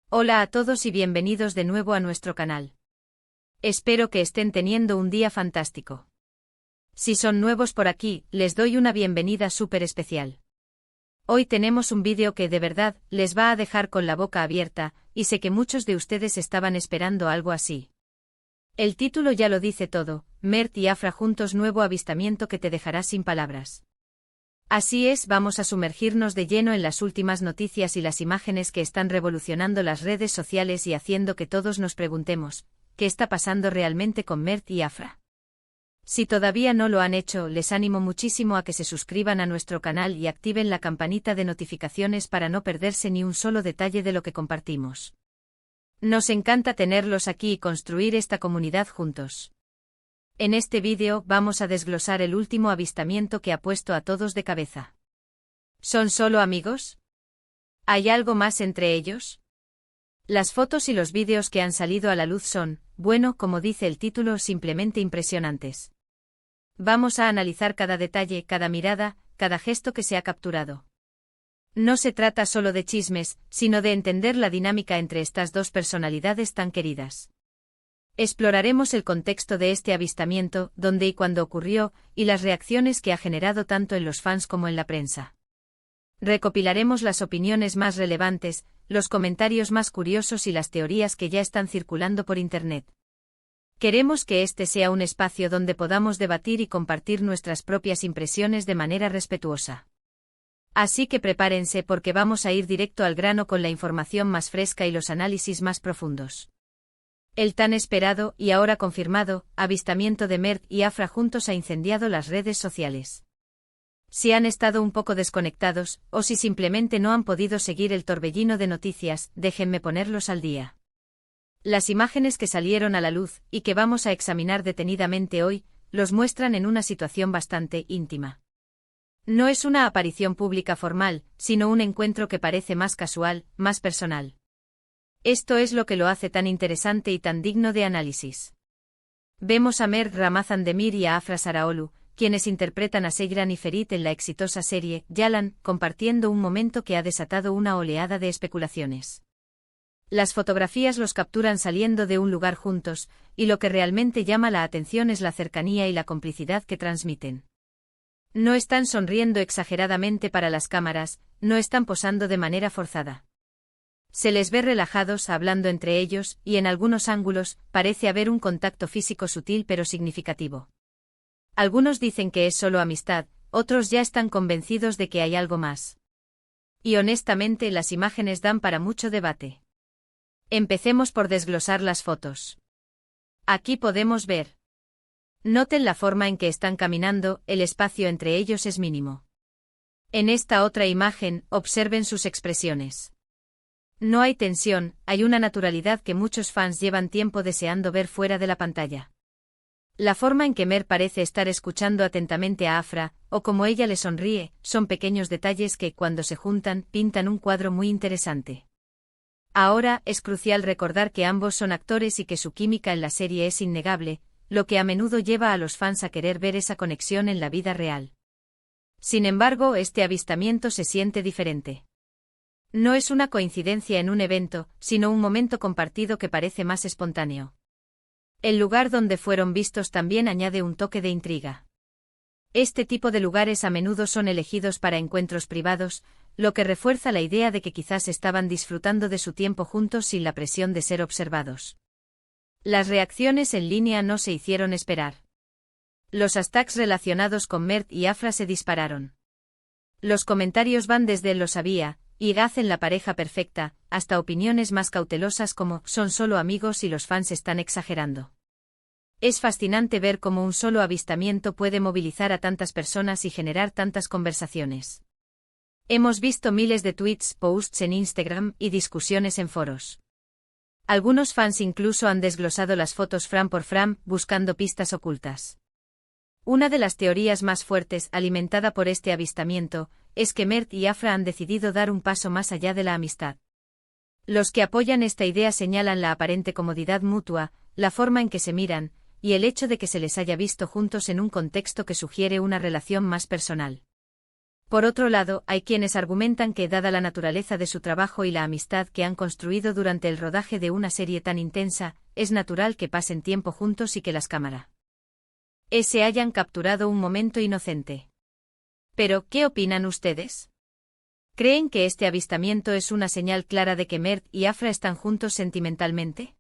Hola a todos y bienvenidos de nuevo a nuestro canal. Espero que estén teniendo un día fantástico. Si son nuevos por aquí, les doy una bienvenida súper especial. Hoy tenemos un vídeo que de verdad les va a dejar con la boca abierta, y sé que muchos de ustedes estaban esperando algo así. El título ya lo dice todo, Mert y Afra juntos, nuevo avistamiento que te dejará sin palabras. Así es, vamos a sumergirnos de lleno en las últimas noticias y las imágenes que están revolucionando las redes sociales y haciendo que todos nos preguntemos, ¿qué está pasando realmente con Mert y Afra? Si todavía no lo han hecho, les animo muchísimo a que se suscriban a nuestro canal y activen la campanita de notificaciones para no perderse ni un solo detalle de lo que compartimos. Nos encanta tenerlos aquí y construir esta comunidad juntos. En este vídeo vamos a desglosar el último avistamiento que ha puesto a todos de cabeza. ¿Son solo amigos? ¿Hay algo más entre ellos? Las fotos y los vídeos que han salido a la luz son, bueno, como dice el título, simplemente impresionantes. Vamos a analizar cada detalle, cada mirada, cada gesto que se ha capturado. No se trata solo de chismes, sino de entender la dinámica entre estas dos personalidades tan queridas. Exploraremos el contexto de este avistamiento, dónde y cuándo ocurrió, y las reacciones que ha generado tanto en los fans como en la prensa. Recopilaremos las opiniones más relevantes, los comentarios más curiosos y las teorías que ya están circulando por Internet. Queremos que este sea un espacio donde podamos debatir y compartir nuestras propias impresiones de manera respetuosa. Así que prepárense porque vamos a ir directo al grano con la información más fresca y los análisis más profundos. El tan esperado, y ahora confirmado, avistamiento de Mert y Afra juntos ha incendiado las redes sociales. Si han estado un poco desconectados, o si simplemente no han podido seguir el torbellino de noticias, déjenme ponerlos al día. Las imágenes que salieron a la luz, y que vamos a examinar detenidamente hoy, los muestran en una situación bastante íntima. No es una aparición pública formal, sino un encuentro que parece más casual, más personal. Esto es lo que lo hace tan interesante y tan digno de análisis. Vemos a Mert Ramazan Demir y a Afra Saraolu, quienes interpretan a Seyran y Ferit en la exitosa serie Yalan, compartiendo un momento que ha desatado una oleada de especulaciones. Las fotografías los capturan saliendo de un lugar juntos, y lo que realmente llama la atención es la cercanía y la complicidad que transmiten. No están sonriendo exageradamente para las cámaras, no están posando de manera forzada. Se les ve relajados hablando entre ellos, y en algunos ángulos, parece haber un contacto físico sutil pero significativo. Algunos dicen que es solo amistad, otros ya están convencidos de que hay algo más. Y honestamente las imágenes dan para mucho debate. Empecemos por desglosar las fotos. Aquí podemos ver. Noten la forma en que están caminando, el espacio entre ellos es mínimo. En esta otra imagen, observen sus expresiones. No hay tensión, hay una naturalidad que muchos fans llevan tiempo deseando ver fuera de la pantalla. La forma en que Mert parece estar escuchando atentamente a Afra, o como ella le sonríe, son pequeños detalles que, cuando se juntan, pintan un cuadro muy interesante. Ahora, es crucial recordar que ambos son actores y que su química en la serie es innegable, lo que a menudo lleva a los fans a querer ver esa conexión en la vida real. Sin embargo, este avistamiento se siente diferente. No es una coincidencia en un evento, sino un momento compartido que parece más espontáneo. El lugar donde fueron vistos también añade un toque de intriga. Este tipo de lugares a menudo son elegidos para encuentros privados, lo que refuerza la idea de que quizás estaban disfrutando de su tiempo juntos sin la presión de ser observados. Las reacciones en línea no se hicieron esperar. Los hashtags relacionados con Mert y Afra se dispararon. Los comentarios van desde "lo sabía" y hacen la pareja perfecta, hasta opiniones más cautelosas como "son solo amigos y los fans están exagerando". Es fascinante ver cómo un solo avistamiento puede movilizar a tantas personas y generar tantas conversaciones. Hemos visto miles de tweets, posts en Instagram y discusiones en foros. Algunos fans incluso han desglosado las fotos frame por frame, buscando pistas ocultas. Una de las teorías más fuertes, alimentada por este avistamiento, es que Mert y Afra han decidido dar un paso más allá de la amistad. Los que apoyan esta idea señalan la aparente comodidad mutua, la forma en que se miran, y el hecho de que se les haya visto juntos en un contexto que sugiere una relación más personal. Por otro lado, hay quienes argumentan que, dada la naturaleza de su trabajo y la amistad que han construido durante el rodaje de una serie tan intensa, es natural que pasen tiempo juntos y que las cámaras se hayan capturado un momento inocente. Pero, ¿qué opinan ustedes? ¿Creen que este avistamiento es una señal clara de que Mert y Afra están juntos sentimentalmente?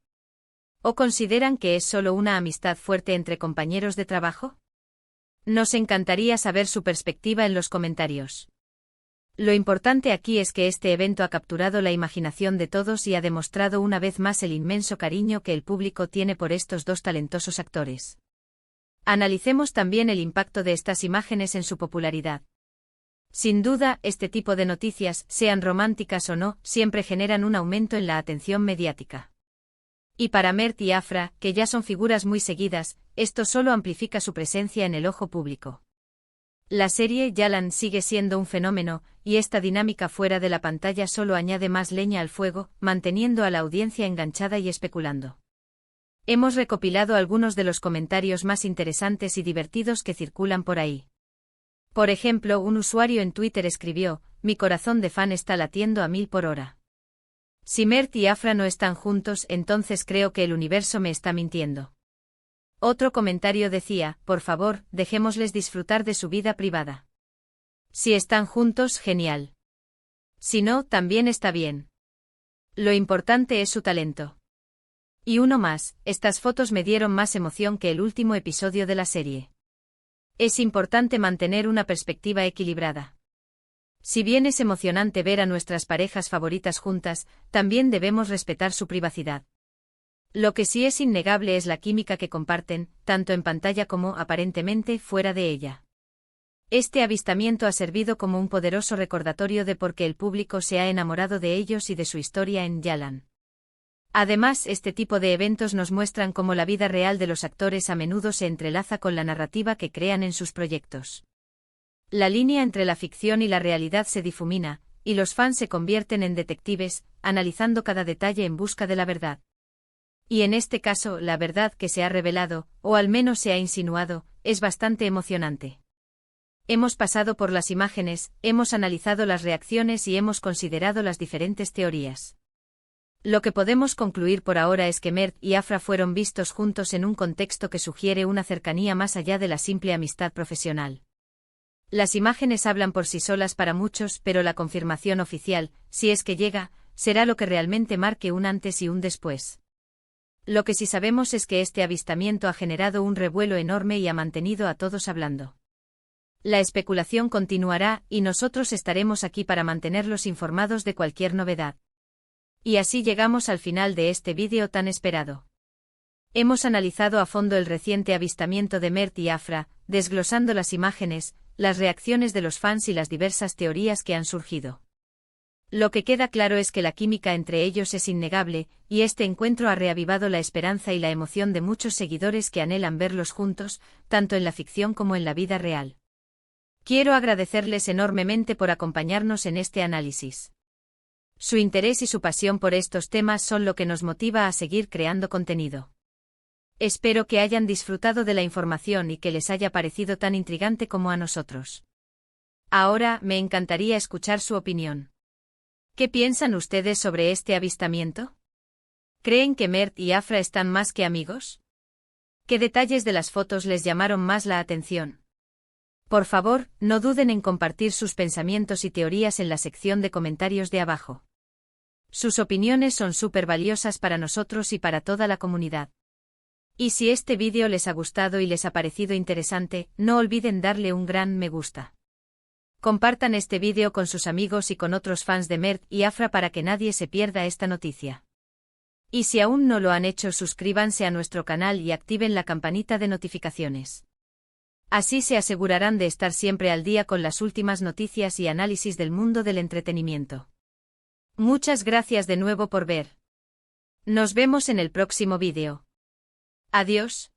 ¿O consideran que es solo una amistad fuerte entre compañeros de trabajo? Nos encantaría saber su perspectiva en los comentarios. Lo importante aquí es que este evento ha capturado la imaginación de todos y ha demostrado una vez más el inmenso cariño que el público tiene por estos dos talentosos actores. Analicemos también el impacto de estas imágenes en su popularidad. Sin duda, este tipo de noticias, sean románticas o no, siempre generan un aumento en la atención mediática. Y para Mert y Afra, que ya son figuras muy seguidas, esto solo amplifica su presencia en el ojo público. La serie Yalan sigue siendo un fenómeno, y esta dinámica fuera de la pantalla solo añade más leña al fuego, manteniendo a la audiencia enganchada y especulando. Hemos recopilado algunos de los comentarios más interesantes y divertidos que circulan por ahí. Por ejemplo, un usuario en Twitter escribió: "Mi corazón de fan está latiendo a 1000 por hora. Si Mert y Afra no están juntos, entonces creo que el universo me está mintiendo". Otro comentario decía: "Por favor, dejémosles disfrutar de su vida privada. Si están juntos, genial. Si no, también está bien. Lo importante es su talento". Y uno más: "Estas fotos me dieron más emoción que el último episodio de la serie". Es importante mantener una perspectiva equilibrada. Si bien es emocionante ver a nuestras parejas favoritas juntas, también debemos respetar su privacidad. Lo que sí es innegable es la química que comparten, tanto en pantalla como, aparentemente, fuera de ella. Este avistamiento ha servido como un poderoso recordatorio de por qué el público se ha enamorado de ellos y de su historia en Yalan. Además, este tipo de eventos nos muestran cómo la vida real de los actores a menudo se entrelaza con la narrativa que crean en sus proyectos. La línea entre la ficción y la realidad se difumina, y los fans se convierten en detectives, analizando cada detalle en busca de la verdad. Y en este caso, la verdad que se ha revelado, o al menos se ha insinuado, es bastante emocionante. Hemos pasado por las imágenes, hemos analizado las reacciones y hemos considerado las diferentes teorías. Lo que podemos concluir por ahora es que Mert y Afra fueron vistos juntos en un contexto que sugiere una cercanía más allá de la simple amistad profesional. Las imágenes hablan por sí solas para muchos, pero la confirmación oficial, si es que llega, será lo que realmente marque un antes y un después. Lo que sí sabemos es que este avistamiento ha generado un revuelo enorme y ha mantenido a todos hablando. La especulación continuará, y nosotros estaremos aquí para mantenerlos informados de cualquier novedad. Y así llegamos al final de este vídeo tan esperado. Hemos analizado a fondo el reciente avistamiento de Mert y Afra, desglosando las imágenes, las reacciones de los fans y las diversas teorías que han surgido. Lo que queda claro es que la química entre ellos es innegable, y este encuentro ha reavivado la esperanza y la emoción de muchos seguidores que anhelan verlos juntos, tanto en la ficción como en la vida real. Quiero agradecerles enormemente por acompañarnos en este análisis. Su interés y su pasión por estos temas son lo que nos motiva a seguir creando contenido. Espero que hayan disfrutado de la información y que les haya parecido tan intrigante como a nosotros. Ahora, me encantaría escuchar su opinión. ¿Qué piensan ustedes sobre este avistamiento? ¿Creen que Mert y Afra están más que amigos? ¿Qué detalles de las fotos les llamaron más la atención? Por favor, no duden en compartir sus pensamientos y teorías en la sección de comentarios de abajo. Sus opiniones son súper valiosas para nosotros y para toda la comunidad. Y si este vídeo les ha gustado y les ha parecido interesante, no olviden darle un gran me gusta. Compartan este vídeo con sus amigos y con otros fans de Mert y Afra para que nadie se pierda esta noticia. Y si aún no lo han hecho, suscríbanse a nuestro canal y activen la campanita de notificaciones. Así se asegurarán de estar siempre al día con las últimas noticias y análisis del mundo del entretenimiento. Muchas gracias de nuevo por ver. Nos vemos en el próximo vídeo. Adiós.